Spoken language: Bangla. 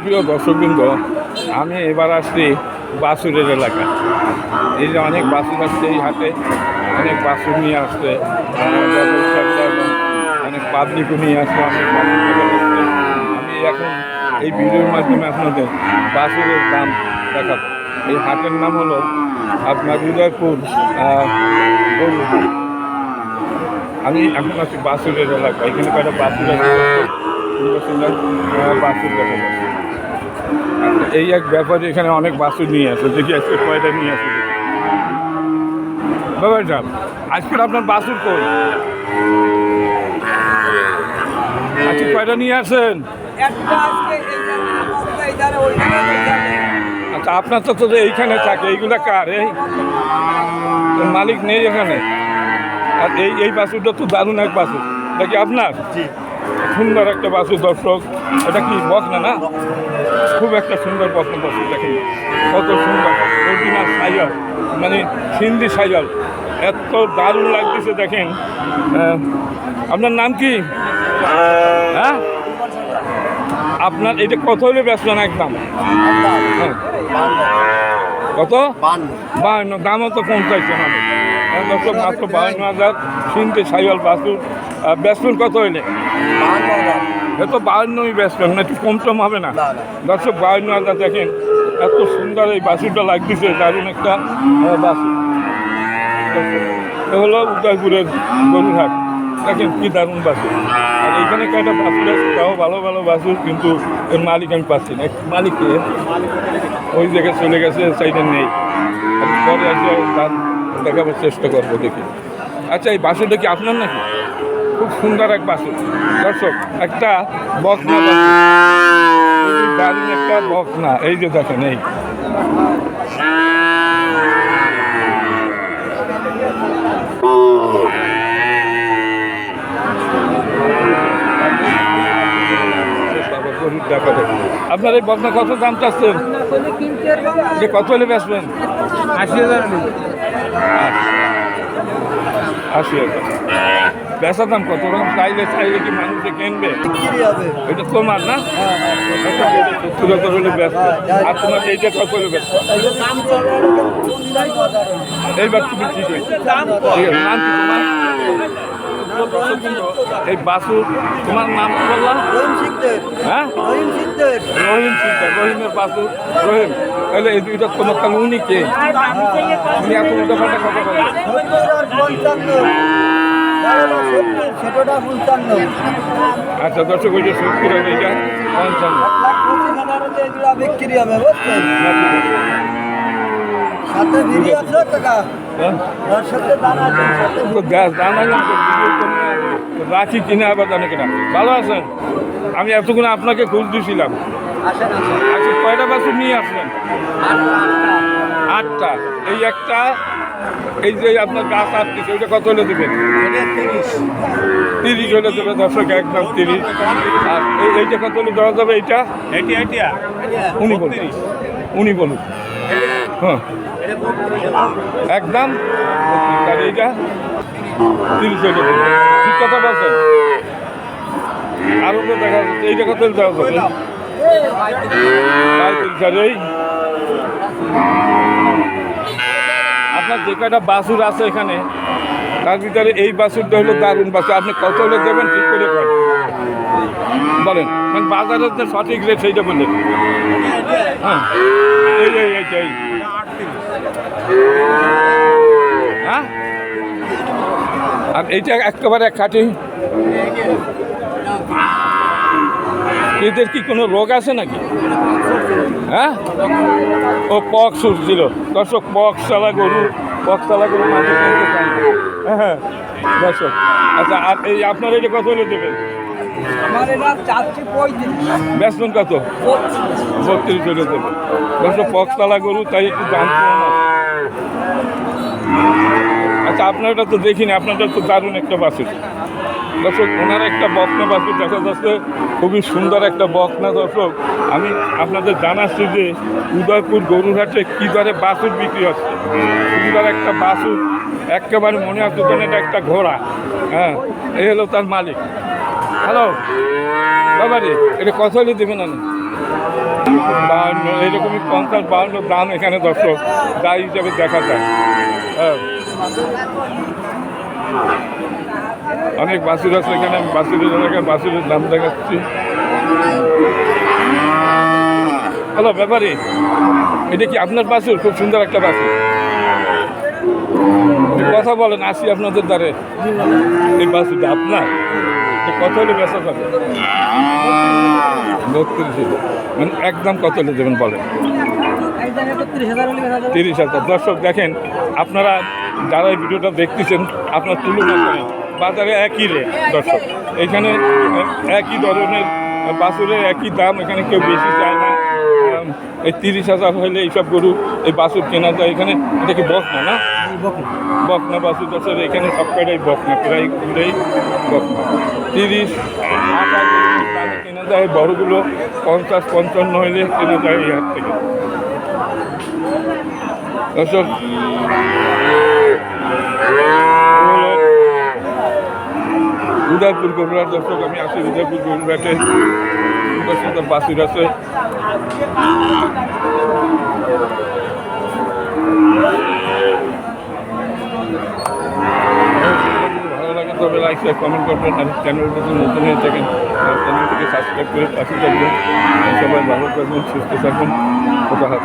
সুপ্রিয় দর্শকবৃন্দ, আমি এবার আসছি বাছুরের এলাকা। এই যে অনেক বাছুর আসছে এই হাটে, অনেক বাছুর নিয়ে আসছে, অনেক পাবলিকও নিয়ে আসছে, অনেক বাছুর আসছে। আমি এখন এই ভিডিওর মাধ্যমে আপনাদের বাছুরের দাম দেখাবো। এই হাটের নাম হলো আপনার উদয়পুর গরুহাট। আমি এখন আছি বাছুরের এলাকা। এখানে কয়েকটা বাছুর আছে, সুন্দর সুন্দর বাছুর দেখা যাচ্ছে। এই এক ব্যাপারে এখানে অনেক বাছুর নিয়ে আসে, দেখি আজকে কয়টা নিয়ে আসে। বাবা যান, আজকে আপনার বাছুর কই? আজকে কয়টা নিয়ে আসেন? আচ্ছা, আপনার তো এইখানে থাকে, এইগুলা কার? এই মালিক নেই এখানে? আর এই বাছুরটা তো দারুণ এক বাছুর, এটা কি আপনার? সুন্দর একটা বাছুর দর্শক। এটা কি বকনা না? খুব একটা সুন্দর বকনা বাছুর, দেখেন কত সুন্দর অরিজিনাল সাইয়াল, মানে সিন্ধি সাইয়াল, এত দারুণ লাগতেছে দেখেন। আপনার নাম কি? হ্যাঁ, আপনার এটা কত হলে বেচলেন একদম? হ্যাঁ, কত? 52। দামও তো কম চাইছেন আমি দর্শক, মাত্র 52,000 সিন্ধি সাইয়াল বাছুর। বেচলেন কত হইলে? এত 52ই বেচলেন না, একটু কম টম হবে না? দর্শক 52,000 দেখেন, এত সুন্দর এই বাছুরটা লাগতেছে, দারুণ একটা বাছুর। এ হলো উদয়পুরের গরুহাট, দেখেন কি দারুণ বাছুর। আর এইখানে কয়েকটা বাছুর আছে, তাও ভালো ভালো বাছুর, কিন্তু এর মালিক আমি পাচ্ছি না। মালিককে ওই জায়গায় চলে গেছে, সাইডে নেই। আমি পরে এসে তার দেখাবার চেষ্টা করবো, দেখি। আচ্ছা, এই বাছুরটা কি আপনার নাকি? খুব সুন্দর এক বাছুর দর্শক, একটা বকনা বাছুর, দারুণ একটা বকনা। এই যে দেখেন, এই আপনার এই বকনা কত দাম চাচ্ছেন? কত হলে বেচবেন? 80,000। 80,000 বেচার দাম কত? রকম চাইলে কি মানুষে কিনবে? এটা তোমার না? কত হলে বেচবে? আর তোমার এইটা কত হলে বেচবে? এইবার তুমি ঠিক হয়েছে। নাম কি তোমার? এই বাছুর, তোমার নাম বললাম? হ্যাঁ, রহিম সিকদার। রহিমের বাছুর, রহিম। তাহলে এই দুইটা তোমার, তাহলে উনি কে? উনি এত উল্টো পাল্টা কথা বলেন। আচ্ছা দর্শক, ওই যে 70 হবে, এইটা 55। বিক্রি হবে, বুঝছেন? সাথে ভিডিও আছে কাকা? রাখি কিনে আবার জানে কিনা। ভালো আছেন? আমি এতক্ষণ আপনাকে খোঁজ দিয়েছিলাম। আচ্ছা, কয়টা বাছুর নিয়ে আসলেন? 8টা। এই একটা, এই যে আপনার গাছ আসতেছে, ওইটা কত হলে দেবেন? 30 হলে দেবে দর্শক, একদম 30। আর এইটা কত হলে দেওয়া যাবে? এইটা উনি বলুন, উনি বলুন। হ্যাঁ, একদম। আর এইটা 30 হলে দেবে। ঠিক কথা বলছেন। আরও তো দেখা যাচ্ছে, এইটা কত হলে দেওয়া যাবে? 35। আপনার যে কয়টা বাছুর আছে এখানে, তার ভিতরে এই বাছুরটা হলো দারুণ বাছুর। আপনি কত হলে দেবেন ঠিক করে বলেন, মানে বাজারের যে সঠিক রেট সেইটা বললেন। হ্যাঁ, এই হ্যাঁ। আর এইটা একেবারে খাঁটি। এদের কি কোনো রোগ আছে নাকি? হ্যাঁ, ও পক্স উঠছিল দর্শক, পক্সওয়ালা গরু মাঝে কিনতে চান। হ্যাঁ দর্শক, আচ্ছা, আর এই আপনার এটা কত হলে দেবেন? বেচবেন কত? 32 হলে দেবে দর্শক, পক্সওয়ালা গরু, তাই একটু দাম কম। আচ্ছা, আপনারটা তো দেখিনি, আপনারটা তো দারুণ একটা বাছুর দর্শক। ওনার একটা বকনা বাছুর দেখা যাচ্ছে, খুবই সুন্দর একটা বকনা দর্শক। আমি আপনাদের জানাচ্ছি যে উদয়পুর গরুহাটে কী দরে বাছুর বিক্রি হচ্ছে। সুন্দর একটা বাছুর, একেবারে মনে হচ্ছে যেন এটা একটা ঘোড়া। হ্যাঁ, এই হলো তার মালিক। হ্যালো বাবা রে, এটা কত হলে দেবেন? আমি বাহান্ন এইরকমই 50-52 দাম এখানে দর্শক যা হিসাবে দেখা যায়। হ্যাঁ, অনেক বাছুর আছে এখানে, আমি বাছুরের এলাকায় বাছুরের দাম দেখাচ্ছি। হ্যালো ব্যাপারী, এটা কি আপনার বাছুর? খুব সুন্দর একটা বাছুর। একটু কথা বলেন, আসি আপনাদের দ্বারে। এই বাছুরটা আপনার? কত হলে বেচা যাবে? 32,000। মানে একদম কত হলে দেবেন বলেন? 30,000। দর্শক দেখেন, আপনারা যারা এই ভিডিওটা দেখতেছেন, আপনার তুলনা করেন, বাজারে একই রেট দর্শক। এখানে একই ধরনের বাছুরের একই দাম, এখানে কেউ বেশি চায় না। এই 30,000 হলে এইসব গরু এই বাছুর কেনা যায়। এখানে এটা কি বকনা না? বকনা বাছুর দর্শক, এখানে সব কয়টাই বকনা, প্রায় পুরাই বকনা। 30-58 দামে কেনা যায়। বড়গুলো 50-55 হলে কেনা যায় এই হাট থেকে দর্শক। উদয়পুর গরুরার দর্শক, আমি আসি উদয়পুর গরুরাটে। সুন্দর সুন্দর বাছুর আছে। ভালো লাগে তবে লাইক শেয়ার কমেন্ট করবেন। আর চ্যানেলটা যদি নতুন হয়ে থাকেন, চ্যানেলটিকে সাবস্ক্রাইব করে পাশে থাকবেন। সবাই ভালো থাকবেন, সুস্থ থাকবেন। কথা হাত